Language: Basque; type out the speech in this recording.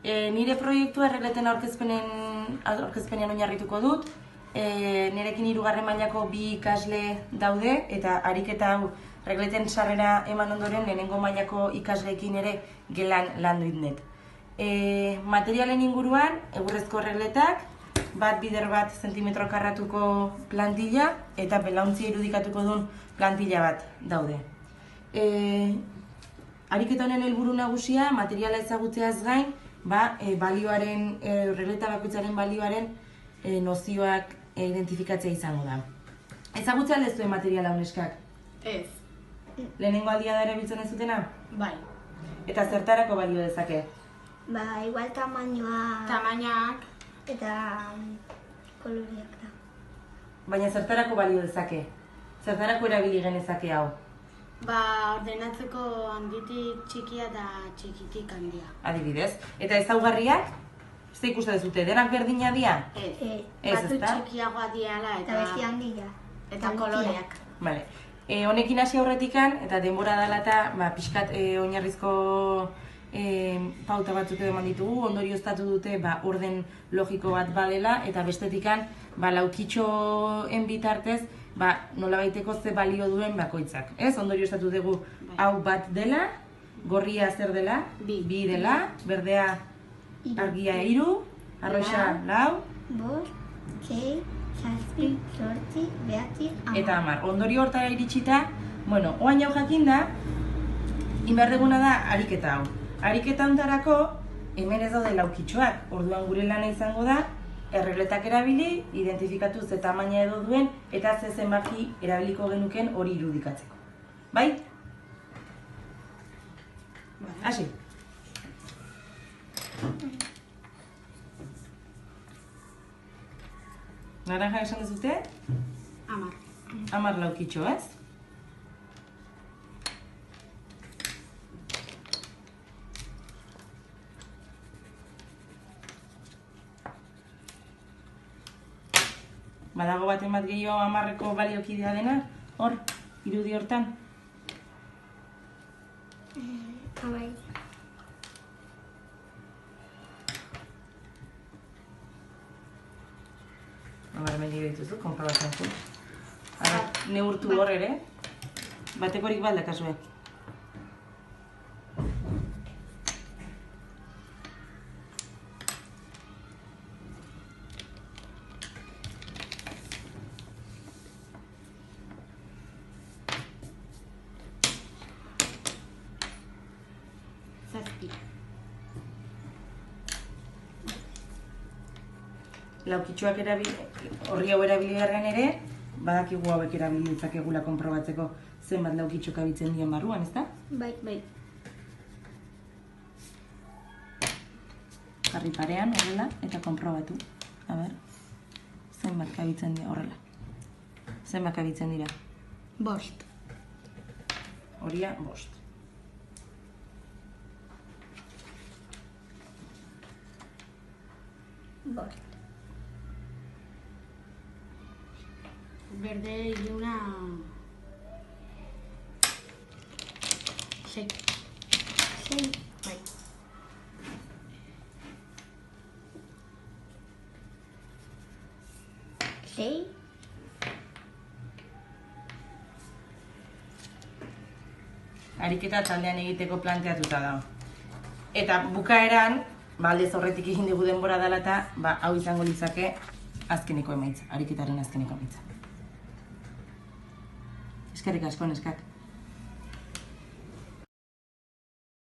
Nire proiektua erregleten aurkezpenean oinarrituko dut. Nirekin 3. mailako 2 ikasle daude eta ariketa hau regleten sarrera eman ondoren lehenengo mailako ikasleekin ere gelan landu ditnet. Materialen inguruan, egurrezko regletak, bat bider bat zentimetro karratuko plantilla eta belauntzia irudikatuko duen plantilla bat daude. Ariketa honen helburu nagusia, materiala ezagutzeaz gain, balioaren, regleta bakoitzaren balioaren nozioak identifikatzea izango da. Ezagutzea lezuen materiala honeskak? Ez. Lehenengo aldia da erabiltzen ez zutena? Bai. Eta zertarako balio dezake? Igual tamainoa... Tamainak. Eta koloriak da. Baina zertarako balio dezake? Zertarako erabili genezake hau? Ordenatzeko handitik txikia eta txikitik handia. Adibidez. Eta ezaugarriak? Zer ikusten duzute, denak berdina dira? Ez. Ez, Batzu ezta? txikiagoa diala Eta beste handia. eta koloreak. Vale. Honekin hasi aurretikan, eta denbora dela eta pixkat oinarrizko pauta batzuk edo eman ditugu, ondorioztatu dute orden logiko bat badela, eta bestetikan laukitxoen bitartez nolabaiteko ze balio duen bakoitzak. Ez, ondorioztatu dugu hau bat dela, gorria zer dela, 2 dela, berdea argia 3, arroxa 4, 5, 6, 7, 8, 9, 10. eta 10. Ondorio hortara iritsita, oain hau jakinda, inberdeguna da ariketa hau. Ariketa hontarako, hemen ez daude laukitxoak, orduan gure lana izango da, erregletak erabili, identifikatu ze tamaina edo duen, eta ze zenbaki erabiliko genuken hori irudikatzeko. Bai? Hasi. Naranja esan dezute? 10. 10 laukitxo, ez? Badago baten bat gehiago 10eko baliokidea dena? Hor, irudi hortan? Bai. Hemen dituzu, konprobatzen zu. Neurtu hor ere. Batekorik balda kasue. Laukitxoak horri hau erabili garren ere, badakigu hauek erabili ditzakegula konprobatzeko zenbat laukitxo kabitzen dien barruan, ezta? Bai. Jarri parean horrela eta konprobatu. A ber, zenbat kabitzen dira horrela. Zenbat kabitzen dira? 5. Horia 5. Berde iluna 6. 6. Bai. Ariketa taldean egiteko planteatuta da. Eta bukaeran, aldez horretik egin dugu denbora dela eta hau izango litzake azkeneko emaitza, ariketaren azkeneko emaitza. Eskerrik asko, neskak.